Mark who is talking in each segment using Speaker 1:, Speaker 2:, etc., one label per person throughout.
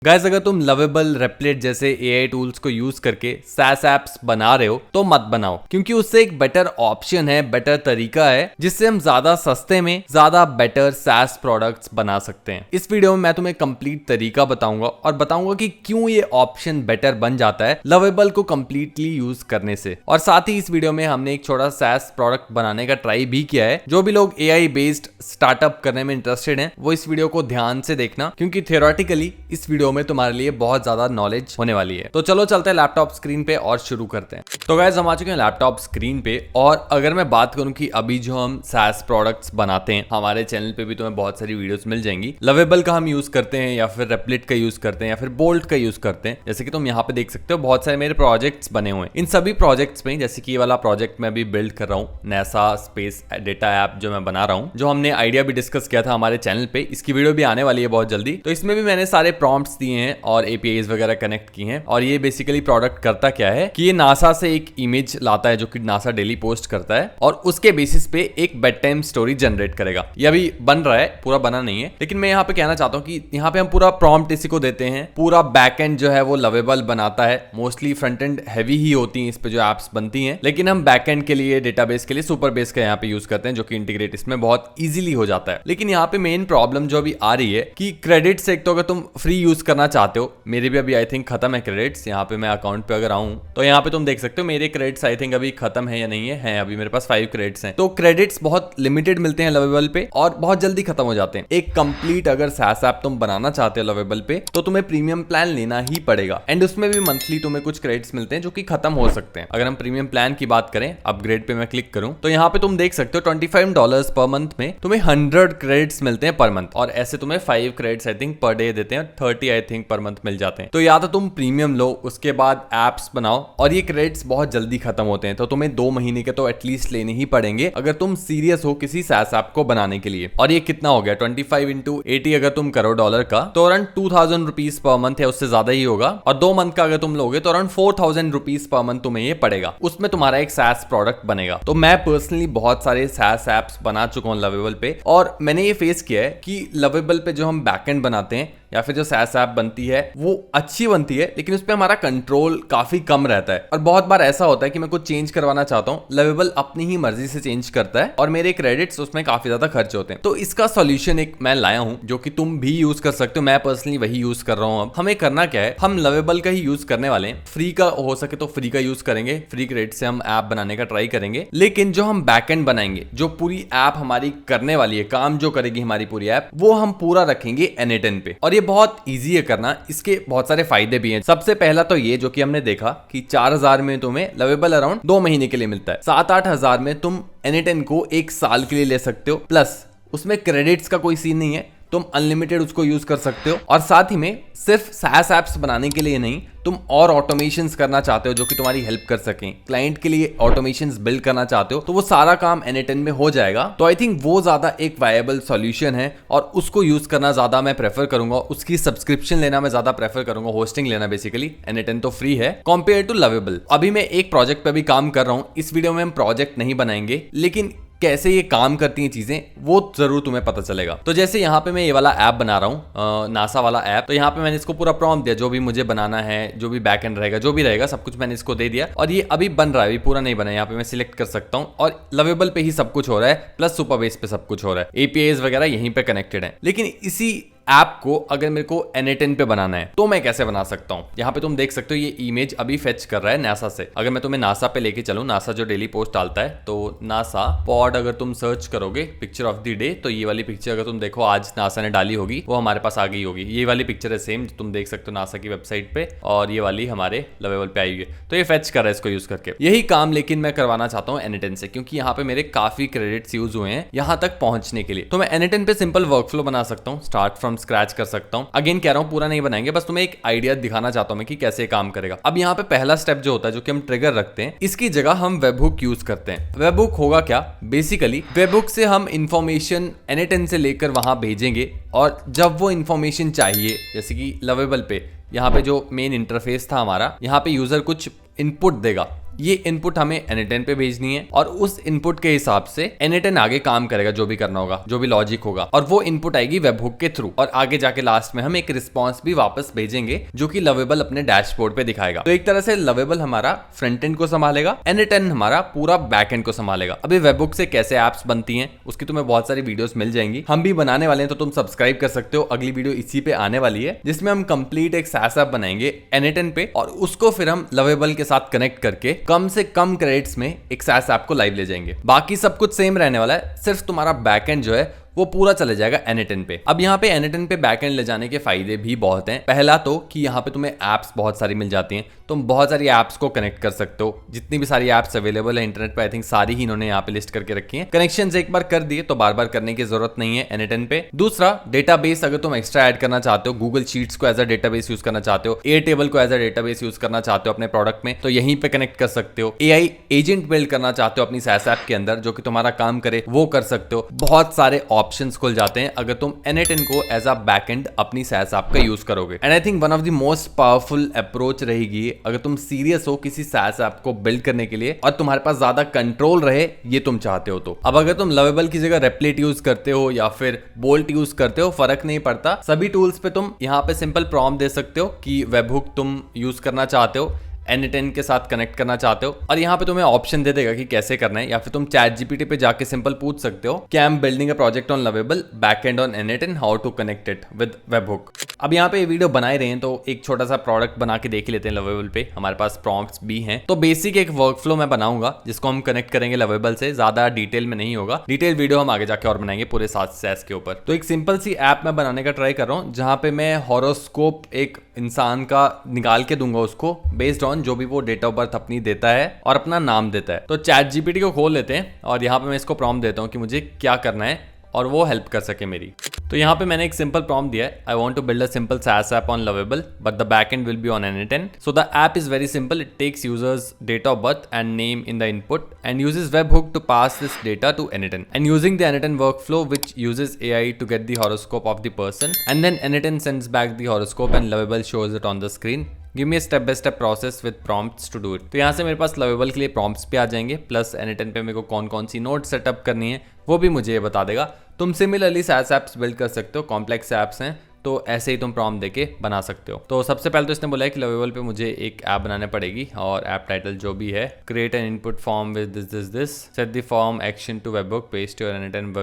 Speaker 1: Guys, अगर तुम lovable, रेपलेट जैसे एआई टूल्स को यूज करके SaaS एप्स बना रहे हो तो मत बनाओ, क्योंकि उससे एक बेटर ऑप्शन है, बेटर तरीका है जिससे हम ज्यादा सस्ते में ज्यादा बेटर SaaS प्रोडक्ट्स बना सकते हैं। इस वीडियो में मैं तुम्हें कंप्लीट तरीका बताऊंगा और बताऊंगा कि क्यों ये ऑप्शन बेटर बन जाता है लवेबल को कंप्लीटली यूज करने से। और साथ ही इस वीडियो में हमने एक छोटा SaaS प्रोडक्ट बनाने का ट्राई भी किया है। जो भी लोग एआई बेस्ड स्टार्टअप करने में इंटरेस्टेड हैं वो इस वीडियो को ध्यान से देखना, क्योंकि थियोरेटिकली इस वीडियो में तुम्हारे लिए बहुत ज्यादा नॉलेज होने वाली है। तो चलो चलते हैं लैपटॉप स्क्रीन पे और शुरू करते हैं। तो गाइस, हम आ चुके हैं लैपटॉप स्क्रीन पे। और अगर मैं बात करूं कि अभी जो हम SaaS प्रोडक्ट्स बनाते हैं, हमारे चैनल पे भी तुम्हें बहुत सारी वीडियोस मिल जाएंगी। लवेबल का हम यूज करते हैं या फिर रेपलेट का यूज करते हैं या फिर बोल्ट का यूज करते हैं। जैसे कि तुम यहाँ पे देख सकते हो बहुत सारे मेरे प्रोजेक्ट्स बने हुए हैं। इन सभी प्रोजेक्ट्स में, जैसे कि ये वाला प्रोजेक्ट मैं अभी बिल्ड कर रहा हूँ, नासा स्पेस डेटा ऐप जो मैं बना रहा हूँ, जो हमने आइडिया भी डिस्कस किया था हमारे चैनल पे। इसकी वीडियो भी आने वाली है बहुत जल्दी। तो इसमें भी मैंने सारे प्रॉम्प्ट्स दिए हैं और APIs वगैरह कनेक्ट की हैं। और ये बेसिकली प्रोडक्ट करता क्या है कि ये नासा से एक इमेज लाता है जो कि नासा डेली पोस्ट करता है, और उसके बेसिस पे एक बेड टाइम स्टोरी जनरेट करेगा। ये अभी बन रहा है, पूरा बना नहीं है, लेकिन मैं यहाँ पे कहना चाहता हूँ कि यहाँ पे हम पूरा प्रॉम्प्ट इसी को देते हैं। पूरा बैकएंड जो है वो लवेबल बनाता है। मोस्टली फ्रंट एंड हैवी ही होती है इस पे जो एप्स बनती हैं, लेकिन हम बैकएंड के लिए, डेटाबेस के लिए सुपर बेस का यहाँ पे यूज करते हैं, जो कि इंटीग्रेट इसमें बहुत इजीली हो जाता है। लेकिन यहाँ पे मेन प्रॉब्लम जो अभी आ रही है कि क्रेडिट्स, एक तो अगर तुम फ्री यूज करना चाहते हो, मेरे भी अभी आई थिंक खत्म है क्रेडिट्स। यहाँ पे मैं अकाउंट पे अगर आऊं तो यहाँ पे तुम देख सकते हो मेरे क्रेडिट्स आई थिंक अभी खत्म है या नहीं है अभी मेरे पास 5 क्रेडिट्स हैं। तो क्रेडिट्स बहुत लिमिटेड मिलते हैं लवेबल पे और बहुत जल्दी खत्म हो जाते हैं। एक कंप्लीट अगर SaaS ऐप तुम बनाना चाहते हो लवेबल पे तो तुम्हें प्रीमियम प्लान लेना ही पड़ेगा, एंड उसमें भी मंथली तुम्हें कुछ क्रेडिट्स मिलते हैं जो कि खत्म हो सकते हैं। अगर हम प्रीमियम प्लान की बात करें, अपग्रेड पे मैं क्लिक करूं तो यहाँ पे तुम देख सकते हो $25 पर मंथ में तुम्हें 100 क्रेडिट्स मिलते हैं पर मंथ, और ऐसे तुम्हें 5 credits I think per day देते हैं, 30 आई थिंक पर मंथ मिल जाते हैं। तो या तो तुम प्रीमियम लो, उसके बाद एप्स बनाओ, और ये क्रेडिट्स बहुत जल्दी खत्म होते हैं। तो तुम्हें 2 महीने के तो एटलीस्ट लेने ही पड़ेंगे अगर तुम सीरियस हो किसी SaaS ऐप को बनाने के लिए। और ये कितना हो गया, 25 into 80 अगर तुम करो डॉलर का तो अराउंड 2000 रुपीज पर मंथ है, उससे ज्यादा ही होगा। और 2 मंथ का अगर तुम लोगे तो अराउंड 4000 रुपीज पर मंथ तुम्हें ये पड़ेगा। उसमें तुम्हारा एक SaaS प्रोडक्ट बनेगा। तो मैं पर्सनली बहुत सारे SaaS ऐप्स बना चुका हूँ लवेबल पे, और मैंने ये फेस किया है कि लवेबल पे जो हम बैकएंड बनाते हैं या फिर जो SaaS ऐप बनती है वो अच्छी बनती है, लेकिन उस पर हमारा कंट्रोल काफी कम रहता है। और बहुत बार ऐसा होता है कि मैं कुछ चेंज करवाना चाहता हूँ, लवेबल अपनी ही मर्जी से चेंज करता है और मेरे क्रेडिट्स उसमें काफी ज्यादा खर्च होते हैं। तो इसका सॉल्यूशन एक मैं लाया हूँ जो कि तुम भी यूज कर सकते हो। मैं पर्सनली वही यूज कर रहा हूँ। अब हमें करना क्या है, हम लवेबल का ही यूज करने वाले हैं। फ्री का हो सके तो फ्री का यूज करेंगे, फ्री क्रेडिट से हम ऐप बनाने का ट्राई करेंगे। लेकिन जो हम बैकएंड बनाएंगे, जो पूरी ऐप हमारी करने वाली है, काम जो करेगी हमारी पूरी ऐप, वो हम पूरा रखेंगे n8n पे। और ये बहुत ईजी है करना, इसके बहुत सारे फायदे भी हैं। सबसे पहला तो ये जो कि हमने देखा कि 4000 में तुम्हें लवेबल अराउंड 2 महीने के लिए मिलता है। 7-8 हजार में तुम n8n को 1 साल के लिए ले सकते हो, प्लस उसमें क्रेडिट्स का कोई सीन नहीं है, तुम अनलिमिटेड उसको यूज कर सकते हो। और साथ ही में सिर्फ SaaS एप्स बनाने के लिए नहीं, तुम और ऑटोमेशंस करना चाहते हो जो कि तुम्हारी हेल्प कर सकें, क्लाइंट के लिए ऑटोमेशंस बिल्ड करना चाहते हो, तो वो सारा काम n8n में हो जाएगा। तो आई थिंक वो ज्यादा एक वायबल सॉल्यूशन है और उसको यूज करना ज्यादा मैं प्रेफर करूंगा। उसकी सब्सक्रिप्शन लेना मैं ज्यादा प्रेफर करूंगा, होस्टिंग लेना बेसिकली। n8n तो फ्री है कंपेयर टू लवेबल। अभी मैं एक प्रोजेक्ट पे भी काम कर रहा हूँ। इस वीडियो में हम प्रोजेक्ट नहीं बनाएंगे, लेकिन कैसे ये काम करती हैं चीजें वो जरूर तुम्हें पता चलेगा। तो जैसे यहाँ पे मैं ये वाला ऐप बना रहा हूँ, नासा वाला ऐप। तो यहाँ पे मैंने इसको पूरा प्रॉम्प्ट दिया, जो भी मुझे बनाना है, जो भी बैकएंड रहेगा, जो भी रहेगा, सब कुछ मैंने इसको दे दिया। और ये अभी बन रहा है, अभी पूरा नहीं बना है। यहाँ पे मैं सिलेक्ट कर सकता हूँ और लवेबल पे ही सब कुछ हो रहा है, प्लस सुपरबेस पे सब कुछ हो रहा है। APIs वगैरह यहीं पे कनेक्टेड है। लेकिन इसी ऐप को अगर मेरे को n8n पे बनाना है तो मैं कैसे बना सकता हूँ। यहाँ पे तुम देख सकते हो ये इमेज अभी फेच कर रहा है नासा से। अगर मैं तुम्हें नासा पे लेके चलूँ, नासा जो डेली पोस्ट डालता है, तो नासा पॉड अगर तुम सर्च करोगे पिक्चर ऑफ द डे, तो ये वाली पिक्चर अगर तुम देखो आज नासा ने डाली होगी, वो हमारे पास आ गई होगी। ये वाली पिक्चर है सेम, तुम देख सकते हो नासा की वेबसाइट पे, और ये वाली हमारे लवेबल पे आई हुई है। तो ये फेच कर रहा है इसको यूज करके। यही काम लेकिन मैं करवाना चाहता हूँ n8n से, क्योंकि यहाँ पे मेरे काफी क्रेडिट्स यूज हुए हैं यहाँ तक पहुंचने के लिए। तो मैं n8n पे सिंपल वर्कफ्लो बना सकता हूँ, स्टार्ट फ्रॉम स्क्रैच कर सकता हूँ। अगेन कह रहा हूं पूरा नहीं बनाएंगे, बस तुम्हें एक आइडिया दिखाना चाहता हूं मैं कि कैसे काम करेगा। अब यहाँ पे पहला स्टेप जो होता है, जो कि हम ट्रिगर रखते हैं, इसकी जगह हम वेबहुक यूज करते हैं। वेबहुक होगा क्या, बेसिकली वेबहुक से हम इंफॉर्मेशन n8n से लेकर वहां भेजेंगे, और जब वो इंफॉर्मेशन चाहिए, जैसे कि लवेबल पे यहाँ पे जो मेन इंटरफेस था हमारा, यहाँ पे यूजर कुछ इनपुट देगा, ये इनपुट हमें N10 पे भेजनी है और उस इनपुट के हिसाब से N10 आगे काम करेगा, जो भी करना होगा, जो भी लॉजिक होगा, और वो इनपुट आएगी वेबहुक के थ्रू और आगे जाके लास्ट में हम एक रिस्पॉन्स भी वापस भेजेंगे जो कि लवेबल अपने डैशबोर्ड पे दिखाएगा। तो एक तरह से लवेबल हमारा फ्रंट एंड को संभालेगा, N10 हमारा पूरा बैक एंड को संभालेगा। अभी वेबहुक से कैसे एप्स बनती हैं उसकी तुम्हें बहुत सारी वीडियोस मिल जाएंगी, हम भी बनाने वाले हैं, तो तुम सब्सक्राइब कर सकते हो। अगली वीडियो इसी पे आने वाली है जिसमें हम कंप्लीट एक SaaS ऐप बनाएंगे N10 पे और उसको फिर हम लवेबल के साथ कनेक्ट करके कम से कम क्रेडिट्स में एक SaaS ऐप को लाइव ले जाएंगे। बाकी सब कुछ सेम रहने वाला है, सिर्फ तुम्हारा बैकएंड जो है वो पूरा चले जाएगा N10 पे। अब यहाँ पे N10 पे बैकएंड ले जाने के फायदे भी बहुत हैं। पहला तो कि यहाँ पे तुम्हें एप्स बहुत सारी मिल जाती हैं, तुम बहुत सारी एप्स को कनेक्ट कर सकते हो। जितनी भी सारी एप्स अवेलेबल है इंटरनेट पे, आई थिंक सारी ही इन्होंने यहाँ पे लिस्ट करके रखी है। कनेक्शंस एक बार कर दिए तो बार बार करने की जरूरत नहीं है N10 पे। दूसरा, डेटाबेस अगर तुम एक्स्ट्रा ऐड करना चाहते हो, गूगल शीट्स को एज अ डेटाबेस यूज करना चाहते हो, एयरटेबल को एज अ डेटाबेस यूज करना चाहते हो अपने प्रोडक्ट में, तो यहीं पे कनेक्ट कर सकते हो। AI एजेंट बिल्ड करना चाहते हो अपनी SaaS ऐप के अंदर जो कि तुम्हारा काम करे, वो कर सकते हो। बहुत सारे ऑप्शंस खुल जाते हैं अगर तुम N10 को एज अ बैकएंड अपनी SaaS ऐप का यूज करोगे। And I think one of the most powerful approach रहेगी अगर तुम सीरियस हो किसी SaaS ऐप को बिल्ड करने के लिए और तुम्हारे पास ज्यादा कंट्रोल रहे, ये तुम चाहते हो तो। अब अगर तुम लवेबल की जगह रेप्लिट यूज करते हो या फिर बोल्ट यूज करते हो, फर्क नहीं पड़ता। सभी टूल्स पे तुम यहाँ पे सिंपल प्रॉम्प्ट दे सकते हो कि वेबहुक तुम यूज करना चाहते हो, N10 के साथ कनेक्ट करना चाहते हो, और यहाँ पे तुम्हें ऑप्शन दे देगा कि कैसे करना है। या फिर तुम ChatGPT पे जाके सिंपल पूछ सकते हो कि I am building a project on lovable backend on N10, how to connect it with webhook. अब यहाँ पे ये वीडियो बनाए रहे हैं तो एक छोटा सा प्रोडक्ट बना के देख लेते हैं लवेबल पे। हमारे पास प्रॉम्प्ट्स भी हैं, तो बेसिक एक वर्कफ्लो मैं बनाऊंगा जिसको हम कनेक्ट करेंगे लवेबल से। ज्यादा डिटेल में नहीं होगा, डिटेल वीडियो हम आगे जाके और बनाएंगे पूरे SaaS के ऊपर। तो एक सिंपल सी ऐप मैं बनाने का ट्राई कर रहा हूँ जहाँ पे मैं हॉरोस्कोप एक इंसान का निकाल के दूंगा उसको बेस्ड ऑन जो भी वो डेट ऑफ बर्थ अपनी देता है और अपना नाम देता है। तो ChatGPT को खोल लेते हैं और यहाँ पे मैं इसको प्रॉम्प्ट देता हूँ कि मुझे क्या करना है और वो हेल्प कर सके मेरी। तो यहाँ पे मैंने एक सिंपल प्रॉम्प्ट दिया है, I want to build a simple SaaS app on lovable but the backend will be on N10. So the app is very simple. It takes users date of birth and name in the input and uses webhook to pass this data to N10. And using the N10 workflow which uses AI to get the horoscope of the person, and then N10 sends back the horoscope and Lovable shows it on the screen. Give me a step by step process with prompts to do it. तो यहाँ से मेरे पास lovable के लिए prompts भी आ जाएंगे, plus N10 पे मेरे को कौन कौन सी नोट सेटअप करनी है वो भी मुझे ये बता देगा। तुम सिमिलरली SaaS ऐप्स बिल्ड कर सकते हो, कॉम्प्लेक्स ऐप्स हैं तो ऐसे ही तुम प्रॉम्प्ट देके बना सकते हो। तो सबसे पहले तो इसने बोला है कि लवेबल पे मुझे एक ऐप बनाने पड़ेगी और ऐप टाइटल जो भी है, create an input form with this, set the form action to webhook, paste your N10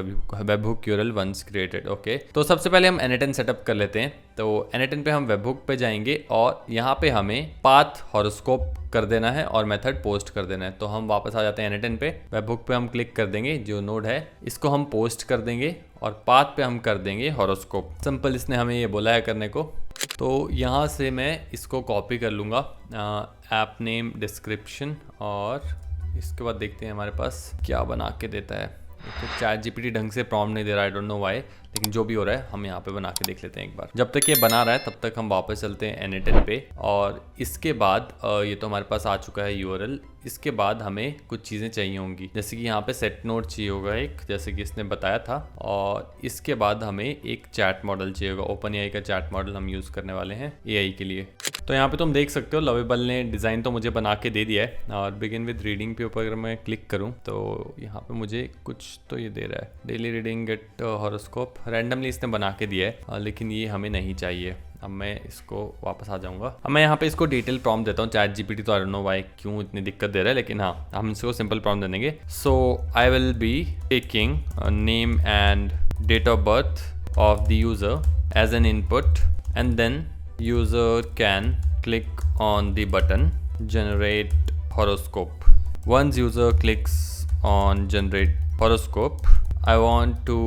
Speaker 1: webhook URL once created. Okay, तो सबसे पहले हम N10 सेटअप कर लेते हैं। तो N10 पे हम वेबहुक पे जाएंगे और यहाँ पे हमें पाथ हॉरोस्कोप कर देना है और मेथड पोस्ट कर देना है। तो हम वापस आ जाते हैं N10 पे, वेबहुक पे हम क्लिक कर देंगे, जो नोड है इसको हम पोस्ट कर देंगे और पाथ पे हम कर देंगे हॉरोस्कोप। सिंपल इसने हमें ये बोला है करने को। तो यहाँ से मैं इसको कॉपी कर लूँगा, ऐप नेम, डिस्क्रिप्शन, और इसके बाद देखते हैं हमारे पास क्या बना के देता है। तो ChatGPT ढंग से प्रॉम्प्ट नहीं दे रहा, आई डोंट नो व्हाई, लेकिन जो भी हो रहा है हम यहाँ पे बना के देख लेते हैं एक बार। जब तक ये बना रहा है तब तक हम वापस चलते हैं N10 पे और इसके बाद ये तो हमारे पास आ चुका है यूआरएल। इसके बाद हमें कुछ चीज़ें चाहिए होंगी, जैसे कि यहाँ पे सेट नोड चाहिए होगा एक, जैसे कि इसने बताया था, और इसके बाद हमें एक चैट मॉडल चाहिए होगा। OpenAI का चैट मॉडल हम यूज़ करने वाले हैं AI के लिए। तो यहाँ पे तुम देख सकते हो लवेबल ने डिज़ाइन तो मुझे बना के दे दिया है, और बिगिन विद रीडिंग पे ऊपर अगर मैं क्लिक करूँ तो यहाँ पे मुझे कुछ तो ये दे रहा है, daily reading, get horoscope, randomly इसने बना के दिया है, लेकिन ये हमें नहीं चाहिए। अब मैं इसको वापस आ जाऊंगा। अब मैं यहाँ पे इसको डिटेल प्रॉम्प्ट देता हूँ। ChatGPT तो आई डोंट नो व्हाई क्यों इतनी दिक्कत दे रहा है, लेकिन हाँ हम इसको सिंपल प्रॉम्प्ट दे देंगे। So I will be taking name and date of birth of the user as an input and then user can click on the button generate horoscope. Once user clicks on generate horoscope, I want to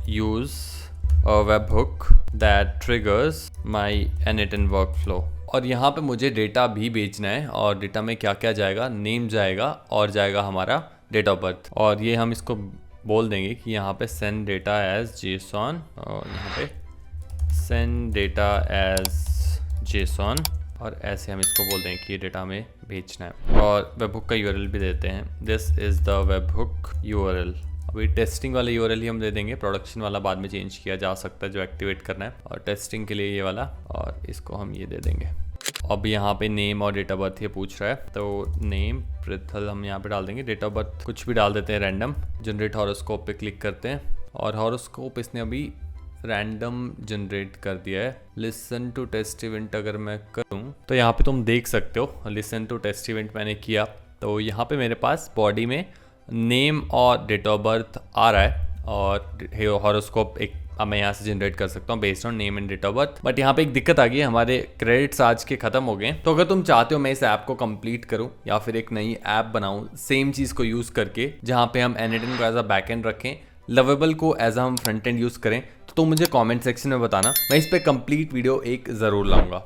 Speaker 1: use a webhook that triggers my N10 workflow. और यहाँ पे मुझे data भी बेचना है, और data में क्या क्या जाएगा, नेम जाएगा और जाएगा हमारा डेट ऑफ बर्थ, और ये हम इसको बोल देंगे कि यहाँ पे send data as JSON, और यहाँ पे send data as JSON, और ऐसे हम इसको बोल दें कि ये डेटा हमें भेजना है, और वेबहुक का यूआरएल भी देते हैं, this is the webhook URL. अभी टेस्टिंग वाला यूआरएल ही हम दे देंगे, प्रोडक्शन वाला बाद में चेंज किया जा सकता है जो एक्टिवेट करना है, और टेस्टिंग के लिए ये वाला, और इसको हम ये दे देंगे। अब यहाँ पे नेम और डेट ऑफ बर्थ ये पूछ रहा है, तो नेम पृथल हम यहाँ पे डाल देंगे, डेट ऑफ बर्थ कुछ भी डाल देते हैं रैंडम। जनरेट हॉरोस्कोप पे क्लिक करते हैं और हॉरोस्कोप इसने अभी रैंडम जनरेट कर दिया है। लिसन टू टेस्ट इवेंट अगर मैं करूँ तो यहाँ पे तुम देख सकते हो, लिसन टू टेस्ट इवेंट मैंने किया तो यहाँ पे मेरे पास बॉडी में नेम और डेट ऑफ बर्थ आ रहा है और हॉरोस्कोप एक अब मैं यहाँ से जनरेट कर सकता हूँ based on name and date of birth. But यहाँ पे एक दिक्कत आ गई, हमारे क्रेडिट्स आज के खत्म हो गए। तो अगर तुम चाहते हो मैं इस ऐप को कंप्लीट करूँ या फिर एक नई ऐप बनाऊँ सेम चीज़ को यूज़ करके, जहाँ पे हम एनिटिन को एज अ बैकएंड रखें, लवेबल को एज हम फ्रंट एंड यूज़ करें, तो तुम मुझे कमेंट सेक्शन में बताना, मैं इस पे कंप्लीट वीडियो एक ज़रूर लाऊंगा।